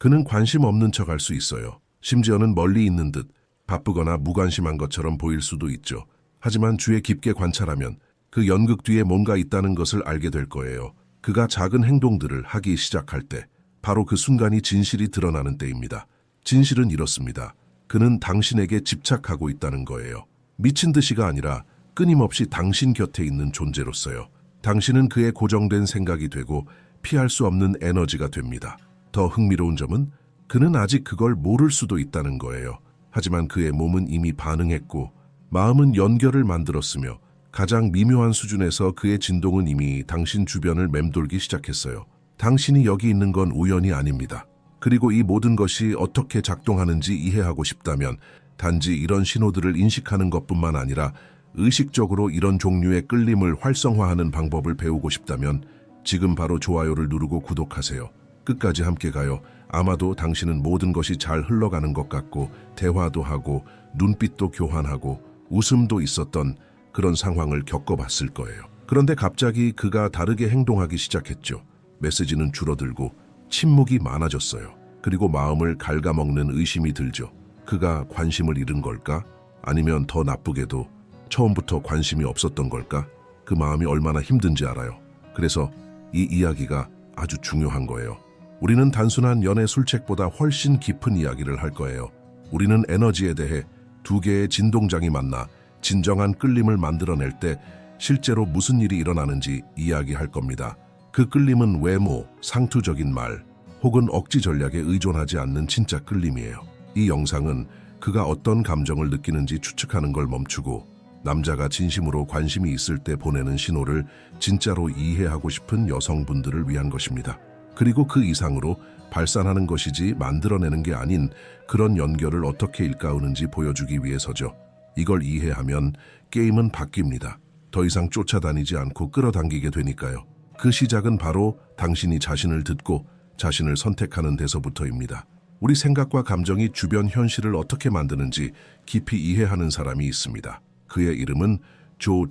그는 관심 없는 척 할 수 있어요. 심지어는 멀리 있는 듯 바쁘거나 무관심한 것처럼 보일 수도 있죠. 하지만 주의 깊게 관찰하면 그 연극 뒤에 뭔가 있다는 것을 알게 될 거예요. 그가 작은 행동들을 하기 시작할 때 바로 그 순간이 진실이 드러나는 때입니다. 진실은 이렇습니다. 그는 당신에게 집착하고 있다는 거예요. 미친 듯이가 아니라 끊임없이 당신 곁에 있는 존재로서요. 당신은 그의 고정된 생각이 되고 피할 수 없는 에너지가 됩니다. 더 흥미로운 점은 그는 아직 그걸 모를 수도 있다는 거예요. 하지만 그의 몸은 이미 반응했고 마음은 연결을 만들었으며 가장 미묘한 수준에서 그의 진동은 이미 당신 주변을 맴돌기 시작했어요. 당신이 여기 있는 건 우연이 아닙니다. 그리고 이 모든 것이 어떻게 작동하는지 이해하고 싶다면 단지 이런 신호들을 인식하는 것뿐만 아니라 의식적으로 이런 종류의 끌림을 활성화하는 방법을 배우고 싶다면 지금 바로 좋아요를 누르고 구독하세요. 끝까지 함께 가요. 아마도 당신은 모든 것이 잘 흘러가는 것 같고 대화도 하고 눈빛도 교환하고 웃음도 있었던 그런 상황을 겪어봤을 거예요. 그런데 갑자기 그가 다르게 행동하기 시작했죠. 메시지는 줄어들고 침묵이 많아졌어요. 그리고 마음을 갉아먹는 의심이 들죠. 그가 관심을 잃은 걸까? 아니면 더 나쁘게도 처음부터 관심이 없었던 걸까? 그 마음이 얼마나 힘든지 알아요. 그래서 이 이야기가 아주 중요한 거예요. 우리는 단순한 연애 술책보다 훨씬 깊은 이야기를 할 거예요. 우리는 에너지에 대해 두 개의 진동장이 만나 진정한 끌림을 만들어낼 때 실제로 무슨 일이 일어나는지 이야기할 겁니다. 그 끌림은 외모, 상투적인 말, 혹은 억지 전략에 의존하지 않는 진짜 끌림이에요. 이 영상은 그가 어떤 감정을 느끼는지 추측하는 걸 멈추고 남자가 진심으로 관심이 있을 때 보내는 신호를 진짜로 이해하고 싶은 여성분들을 위한 것입니다. 그리고 그 이상으로 발산하는 것이지 만들어내는 게 아닌 그런 연결을 어떻게 일깨우는지 보여주기 위해서죠. 이걸 이해하면 게임은 바뀝니다. 더 이상 쫓아다니지 않고 끌어당기게 되니까요. 그 시작은 바로 당신이 자신을 듣고 자신을 선택하는 데서부터입니다. 우리 생각과 감정이 주변 현실을 어떻게 만드는지 깊이 이해하는 사람이 있습니다. 그의 이름은 조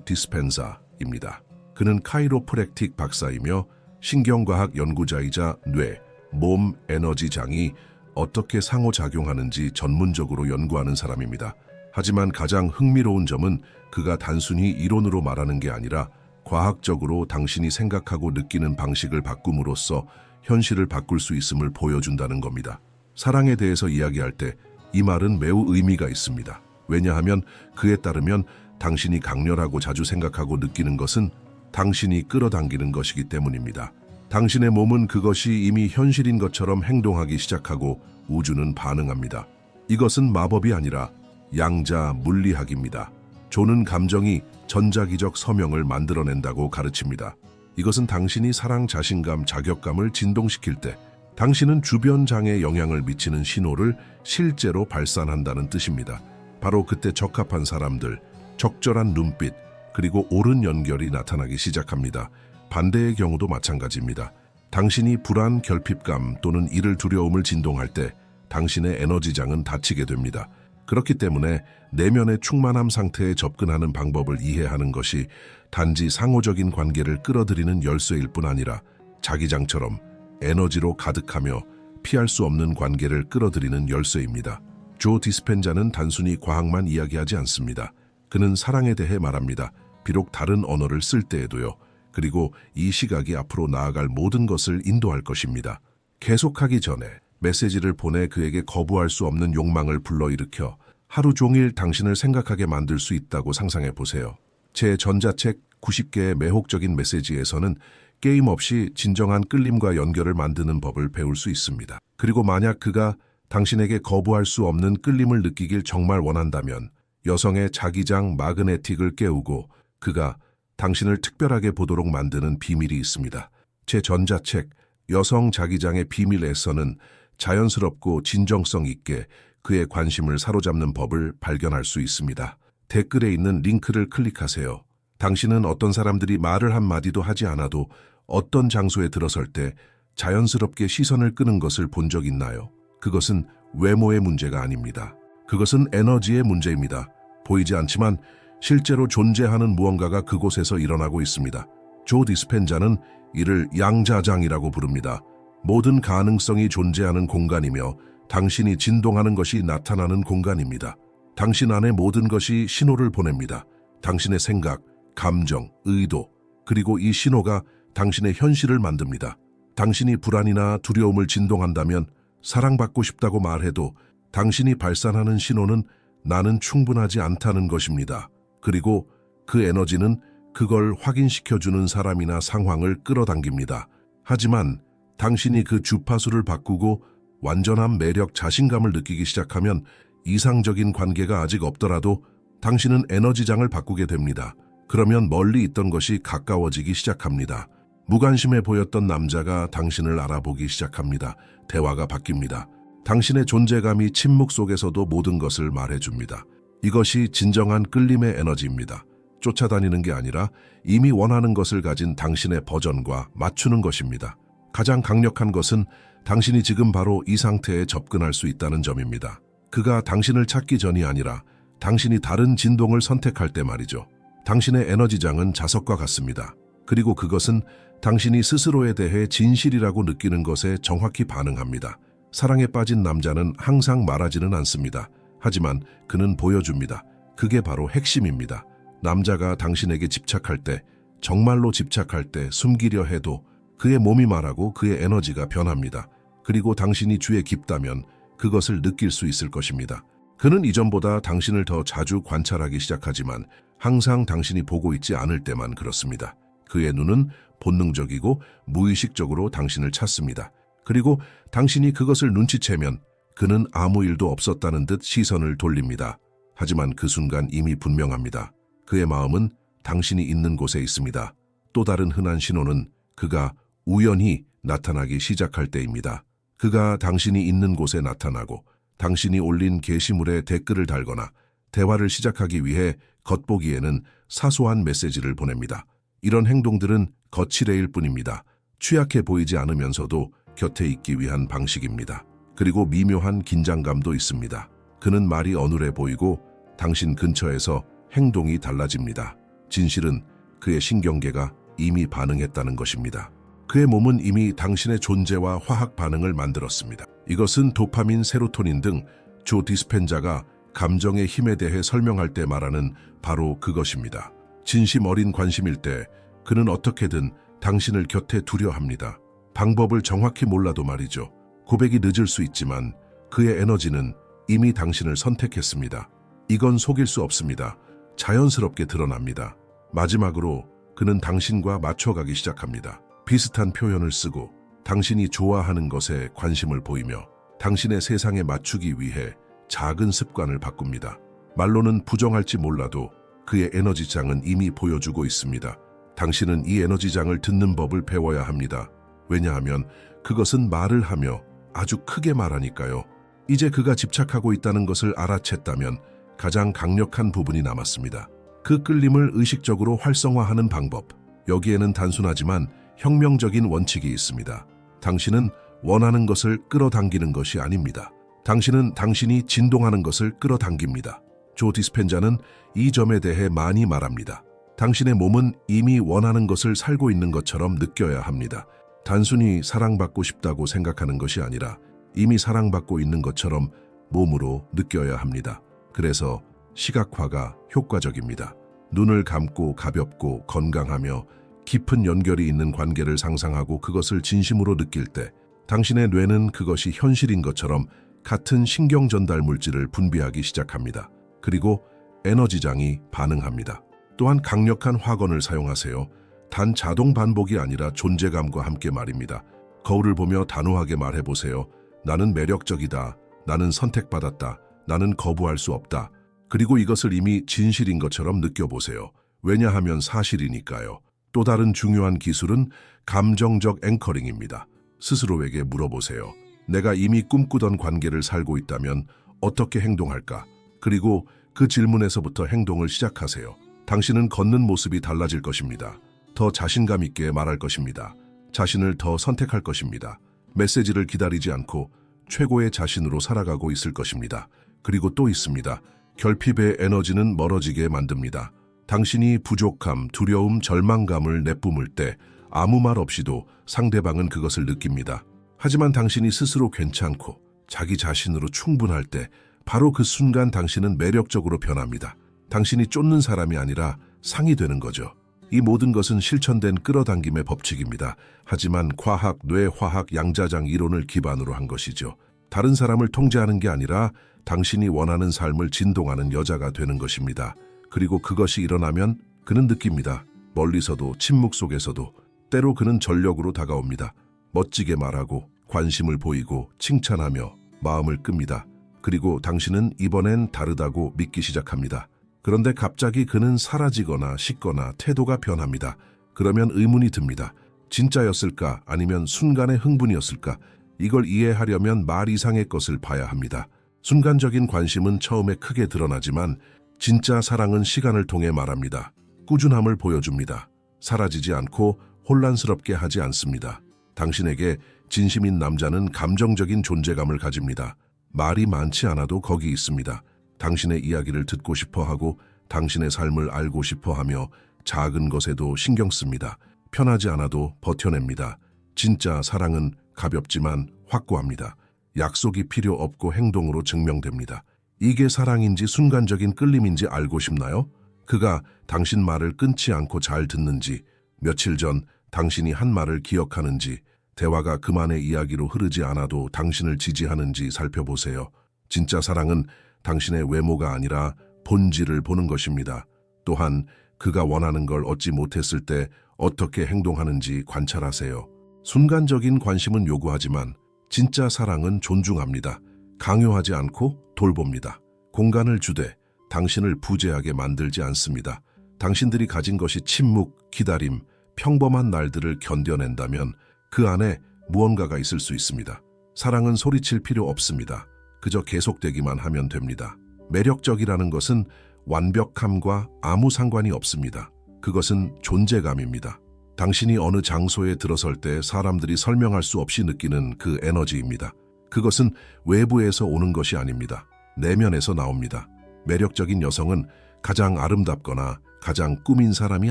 디스펜자입니다. 그는 카이로프랙틱 박사이며 신경과학 연구자이자 뇌, 몸, 에너지장이 어떻게 상호작용하는지 전문적으로 연구하는 사람입니다. 하지만 가장 흥미로운 점은 그가 단순히 이론으로 말하는 게 아니라 과학적으로 당신이 생각하고 느끼는 방식을 바꿈으로써 현실을 바꿀 수 있음을 보여준다는 겁니다. 사랑에 대해서 이야기할 때 이 말은 매우 의미가 있습니다. 왜냐하면 그에 따르면 당신이 강렬하고 자주 생각하고 느끼는 것은 당신이 끌어당기는 것이기 때문입니다. 당신의 몸은 그것이 이미 현실인 것처럼 행동하기 시작하고 우주는 반응합니다. 이것은 마법이 아니라 양자 물리학입니다. 조는 감정이 전자기적 서명을 만들어낸다고 가르칩니다. 이것은 당신이 사랑, 자신감, 자격감을 진동시킬 때 당신은 주변 장에 영향을 미치는 신호를 실제로 발산한다는 뜻입니다. 바로 그때 적합한 사람들, 적절한 눈빛, 그리고 옳은 연결이 나타나기 시작합니다. 반대의 경우도 마찬가지입니다. 당신이 불안, 결핍감 또는 이를 두려움을 진동할 때 당신의 에너지장은 닫히게 됩니다. 그렇기 때문에 내면의 충만함 상태에 접근하는 방법을 이해하는 것이 단지 상호적인 관계를 끌어들이는 열쇠일 뿐 아니라 자기장처럼 에너지로 가득하며 피할 수 없는 관계를 끌어들이는 열쇠입니다. 조 디스펜자는 단순히 과학만 이야기하지 않습니다. 그는 사랑에 대해 말합니다. 비록 다른 언어를 쓸 때에도요. 그리고 이 시각이 앞으로 나아갈 모든 것을 인도할 것입니다. 계속하기 전에 메시지를 보내 그에게 거부할 수 없는 욕망을 불러일으켜 하루 종일 당신을 생각하게 만들 수 있다고 상상해 보세요. 제 전자책 90개의 매혹적인 메시지에서는 게임 없이 진정한 끌림과 연결을 만드는 법을 배울 수 있습니다. 그리고 만약 그가 당신에게 거부할 수 없는 끌림을 느끼길 정말 원한다면 여성의 자기장 마그네틱을 깨우고 그가 당신을 특별하게 보도록 만드는 비밀이 있습니다. 제 전자책 여성 자기장의 비밀에서는 자연스럽고 진정성 있게 그의 관심을 사로잡는 법을 발견할 수 있습니다. 댓글에 있는 링크를 클릭하세요. 당신은 어떤 사람들이 말을 한마디도 하지 않아도 어떤 장소에 들어설 때 자연스럽게 시선을 끄는 것을 본 적 있나요? 그것은 외모의 문제가 아닙니다. 그것은 에너지의 문제입니다. 보이지 않지만 실제로 존재하는 무언가가 그곳에서 일어나고 있습니다. 조 디스펜자는 이를 양자장이라고 부릅니다. 모든 가능성이 존재하는 공간이며 당신이 진동하는 것이 나타나는 공간입니다. 당신 안에 모든 것이 신호를 보냅니다. 당신의 생각, 감정, 의도, 그리고 이 신호가 당신의 현실을 만듭니다. 당신이 불안이나 두려움을 진동한다면 사랑받고 싶다고 말해도 당신이 발산하는 신호는 나는 충분하지 않다는 것입니다. 그리고 그 에너지는 그걸 확인시켜주는 사람이나 상황을 끌어당깁니다. 하지만 당신이 그 주파수를 바꾸고 완전한 매력, 자신감을 느끼기 시작하면 이상적인 관계가 아직 없더라도 당신은 에너지장을 바꾸게 됩니다. 그러면 멀리 있던 것이 가까워지기 시작합니다. 무관심해 보였던 남자가 당신을 알아보기 시작합니다. 대화가 바뀝니다. 당신의 존재감이 침묵 속에서도 모든 것을 말해줍니다. 이것이 진정한 끌림의 에너지입니다. 쫓아다니는 게 아니라 이미 원하는 것을 가진 당신의 버전과 맞추는 것입니다. 가장 강력한 것은 당신이 지금 바로 이 상태에 접근할 수 있다는 점입니다. 그가 당신을 찾기 전이 아니라 당신이 다른 진동을 선택할 때 말이죠. 당신의 에너지장은 자석과 같습니다. 그리고 그것은 당신이 스스로에 대해 진실이라고 느끼는 것에 정확히 반응합니다. 사랑에 빠진 남자는 항상 말하지는 않습니다. 하지만 그는 보여줍니다. 그게 바로 핵심입니다. 남자가 당신에게 집착할 때, 정말로 집착할 때 숨기려 해도 그의 몸이 말하고 그의 에너지가 변합니다. 그리고 당신이 주에 깊다면 그것을 느낄 수 있을 것입니다. 그는 이전보다 당신을 더 자주 관찰하기 시작하지만 항상 당신이 보고 있지 않을 때만 그렇습니다. 그의 눈은 본능적이고 무의식적으로 당신을 찾습니다. 그리고 당신이 그것을 눈치채면 그는 아무 일도 없었다는 듯 시선을 돌립니다. 하지만 그 순간 이미 분명합니다. 그의 마음은 당신이 있는 곳에 있습니다. 또 다른 흔한 신호는 그가 우연히 나타나기 시작할 때입니다. 그가 당신이 있는 곳에 나타나고 당신이 올린 게시물에 댓글을 달거나 대화를 시작하기 위해 겉보기에는 사소한 메시지를 보냅니다. 이런 행동들은 거칠애일 뿐입니다. 취약해 보이지 않으면서도 곁에 있기 위한 방식입니다. 그리고 미묘한 긴장감도 있습니다. 그는 말이 어눌해 보이고 당신 근처에서 행동이 달라집니다. 진실은 그의 신경계가 이미 반응했다는 것입니다. 그의 몸은 이미 당신의 존재와 화학 반응을 만들었습니다. 이것은 도파민, 세로토닌 등 조 디스펜자가 감정의 힘에 대해 설명할 때 말하는 바로 그것입니다. 진심 어린 관심일 때 그는 어떻게든 당신을 곁에 두려 합니다. 방법을 정확히 몰라도 말이죠. 고백이 늦을 수 있지만 그의 에너지는 이미 당신을 선택했습니다. 이건 속일 수 없습니다. 자연스럽게 드러납니다. 마지막으로 그는 당신과 맞춰가기 시작합니다. 비슷한 표현을 쓰고 당신이 좋아하는 것에 관심을 보이며 당신의 세상에 맞추기 위해 작은 습관을 바꿉니다. 말로는 부정할지 몰라도 그의 에너지장은 이미 보여주고 있습니다. 당신은 이 에너지장을 듣는 법을 배워야 합니다. 왜냐하면 그것은 말을 하며 아주 크게 말하니까요. 이제 그가 집착하고 있다는 것을 알아챘다면 가장 강력한 부분이 남았습니다. 그 끌림을 의식적으로 활성화하는 방법. 여기에는 단순하지만 혁명적인 원칙이 있습니다. 당신은 원하는 것을 끌어당기는 것이 아닙니다. 당신은 당신이 진동하는 것을 끌어당깁니다. 조 디스펜자는 이 점에 대해 많이 말합니다. 당신의 몸은 이미 원하는 것을 살고 있는 것처럼 느껴야 합니다. 단순히 사랑받고 싶다고 생각하는 것이 아니라 이미 사랑받고 있는 것처럼 몸으로 느껴야 합니다. 그래서 시각화가 효과적입니다. 눈을 감고 가볍고 건강하며 깊은 연결이 있는 관계를 상상하고 그것을 진심으로 느낄 때 당신의 뇌는 그것이 현실인 것처럼 같은 신경 전달 물질을 분비하기 시작합니다. 그리고 에너지장이 반응합니다. 또한 강력한 확언을 사용하세요. 단 자동 반복이 아니라 존재감과 함께 말입니다. 거울을 보며 단호하게 말해보세요. 나는 매력적이다. 나는 선택받았다. 나는 거부할 수 없다. 그리고 이것을 이미 진실인 것처럼 느껴보세요. 왜냐하면 사실이니까요. 또 다른 중요한 기술은 감정적 앵커링입니다. 스스로에게 물어보세요. 내가 이미 꿈꾸던 관계를 살고 있다면 어떻게 행동할까? 그리고 그 질문에서부터 행동을 시작하세요. 당신은 걷는 모습이 달라질 것입니다. 더 자신감 있게 말할 것입니다. 자신을 더 선택할 것입니다. 메시지를 기다리지 않고 최고의 자신으로 살아가고 있을 것입니다. 그리고 또 있습니다. 결핍의 에너지는 멀어지게 만듭니다. 당신이 부족함, 두려움, 절망감을 내뿜을 때 아무 말 없이도 상대방은 그것을 느낍니다. 하지만 당신이 스스로 괜찮고 자기 자신으로 충분할 때 바로 그 순간 당신은 매력적으로 변합니다. 당신이 쫓는 사람이 아니라 상이 되는 거죠. 이 모든 것은 실천된 끌어당김의 법칙입니다. 하지만 과학, 뇌화학, 양자장 이론을 기반으로 한 것이죠. 다른 사람을 통제하는 게 아니라 당신이 원하는 삶을 진동하는 여자가 되는 것입니다. 그리고 그것이 일어나면 그는 느낍니다. 멀리서도 침묵 속에서도 때로 그는 전력으로 다가옵니다. 멋지게 말하고 관심을 보이고 칭찬하며 마음을 끕니다. 그리고 당신은 이번엔 다르다고 믿기 시작합니다. 그런데 갑자기 그는 사라지거나 식거나 태도가 변합니다. 그러면 의문이 듭니다. 진짜였을까? 아니면 순간의 흥분이었을까? 이걸 이해하려면 말 이상의 것을 봐야 합니다. 순간적인 관심은 처음에 크게 드러나지만 진짜 사랑은 시간을 통해 말합니다. 꾸준함을 보여줍니다. 사라지지 않고 혼란스럽게 하지 않습니다. 당신에게 진심인 남자는 감정적인 존재감을 가집니다. 말이 많지 않아도 거기 있습니다. 당신의 이야기를 듣고 싶어 하고 당신의 삶을 알고 싶어 하며 작은 것에도 신경 씁니다. 편하지 않아도 버텨냅니다. 진짜 사랑은 가볍지만 확고합니다. 약속이 필요 없고 행동으로 증명됩니다. 이게 사랑인지 순간적인 끌림인지 알고 싶나요? 그가 당신 말을 끊지 않고 잘 듣는지, 며칠 전 당신이 한 말을 기억하는지, 대화가 그만의 이야기로 흐르지 않아도 당신을 지지하는지 살펴보세요. 진짜 사랑은 당신의 외모가 아니라 본질을 보는 것입니다. 또한 그가 원하는 걸 얻지 못했을 때 어떻게 행동하는지 관찰하세요. 순간적인 관심은 요구하지만 진짜 사랑은 존중합니다. 강요하지 않고 돌봅니다. 공간을 주되 당신을 부재하게 만들지 않습니다. 당신들이 가진 것이 침묵, 기다림, 평범한 날들을 견뎌낸다면 그 안에 무언가가 있을 수 있습니다. 사랑은 소리칠 필요 없습니다. 그저 계속되기만 하면 됩니다. 매력적이라는 것은 완벽함과 아무 상관이 없습니다. 그것은 존재감입니다. 당신이 어느 장소에 들어설 때 사람들이 설명할 수 없이 느끼는 그 에너지입니다. 그것은 외부에서 오는 것이 아닙니다. 내면에서 나옵니다. 매력적인 여성은 가장 아름답거나 가장 꾸민 사람이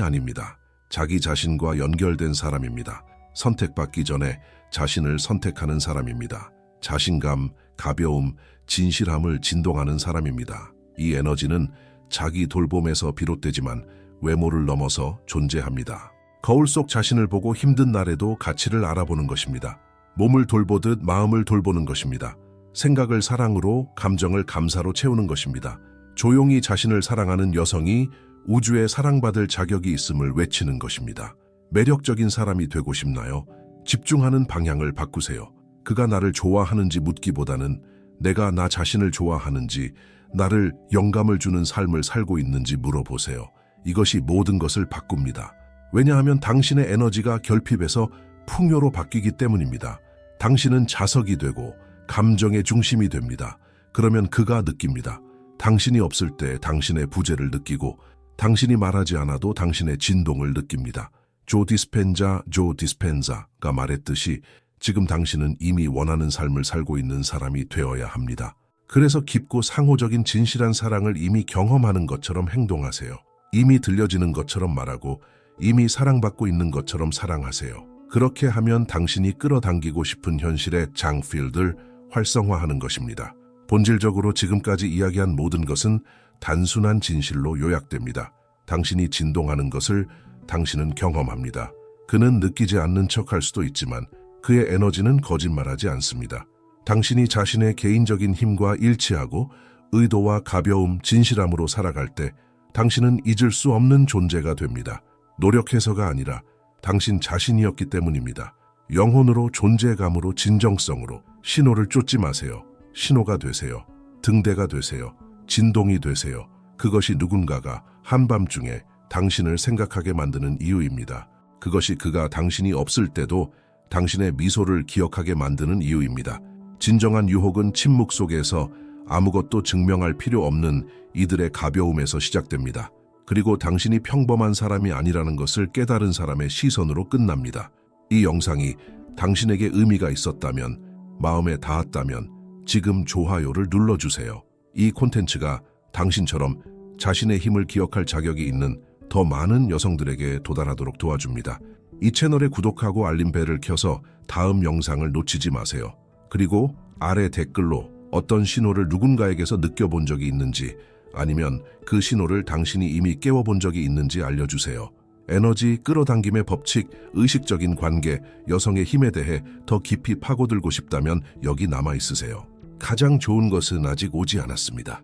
아닙니다. 자기 자신과 연결된 사람입니다. 선택받기 전에 자신을 선택하는 사람입니다. 자신감, 가벼움, 진실함을 진동하는 사람입니다. 이 에너지는 자기 돌봄에서 비롯되지만 외모를 넘어서 존재합니다. 거울 속 자신을 보고 힘든 날에도 가치를 알아보는 것입니다. 몸을 돌보듯 마음을 돌보는 것입니다. 생각을 사랑으로, 감정을 감사로 채우는 것입니다. 조용히 자신을 사랑하는 여성이 우주에 사랑받을 자격이 있음을 외치는 것입니다. 매력적인 사람이 되고 싶나요? 집중하는 방향을 바꾸세요. 그가 나를 좋아하는지 묻기보다는 내가 나 자신을 좋아하는지, 나를 영감을 주는 삶을 살고 있는지 물어보세요. 이것이 모든 것을 바꿉니다. 왜냐하면 당신의 에너지가 결핍에서 풍요로 바뀌기 때문입니다. 당신은 자석이 되고 감정의 중심이 됩니다. 그러면 그가 느낍니다. 당신이 없을 때 당신의 부재를 느끼고 당신이 말하지 않아도 당신의 진동을 느낍니다. 조 디스펜자가 말했듯이 지금 당신은 이미 원하는 삶을 살고 있는 사람이 되어야 합니다. 그래서 깊고 상호적인 진실한 사랑을 이미 경험하는 것처럼 행동하세요. 이미 들려지는 것처럼 말하고 이미 사랑받고 있는 것처럼 사랑하세요. 그렇게 하면 당신이 끌어당기고 싶은 현실의 장필드를 활성화하는 것입니다. 본질적으로 지금까지 이야기한 모든 것은 단순한 진실로 요약됩니다. 당신이 진동하는 것을 당신은 경험합니다. 그는 느끼지 않는 척할 수도 있지만 그의 에너지는 거짓말하지 않습니다. 당신이 자신의 개인적인 힘과 일치하고 의도와 가벼움, 진실함으로 살아갈 때 당신은 잊을 수 없는 존재가 됩니다. 노력해서가 아니라 당신 자신이었기 때문입니다. 영혼으로, 존재감으로, 진정성으로 신호를 쫓지 마세요. 신호가 되세요. 등대가 되세요. 진동이 되세요. 그것이 누군가가 한밤중에 당신을 생각하게 만드는 이유입니다. 그것이 그가 당신이 없을 때도 당신의 미소를 기억하게 만드는 이유입니다. 진정한 유혹은 침묵 속에서 아무것도 증명할 필요 없는 이들의 가벼움에서 시작됩니다. 그리고 당신이 평범한 사람이 아니라는 것을 깨달은 사람의 시선으로 끝납니다. 이 영상이 당신에게 의미가 있었다면, 마음에 닿았다면 지금 좋아요를 눌러주세요. 이 콘텐츠가 당신처럼 자신의 힘을 기억할 자격이 있는 더 많은 여성들에게 도달하도록 도와줍니다. 이 채널에 구독하고 알림벨을 켜서 다음 영상을 놓치지 마세요. 그리고 아래 댓글로 어떤 신호를 누군가에게서 느껴본 적이 있는지 아니면 그 신호를 당신이 이미 깨워본 적이 있는지 알려주세요. 에너지 끌어당김의 법칙, 의식적인 관계, 여성의 힘에 대해 더 깊이 파고들고 싶다면 여기 남아 있으세요. 가장 좋은 것은 아직 오지 않았습니다.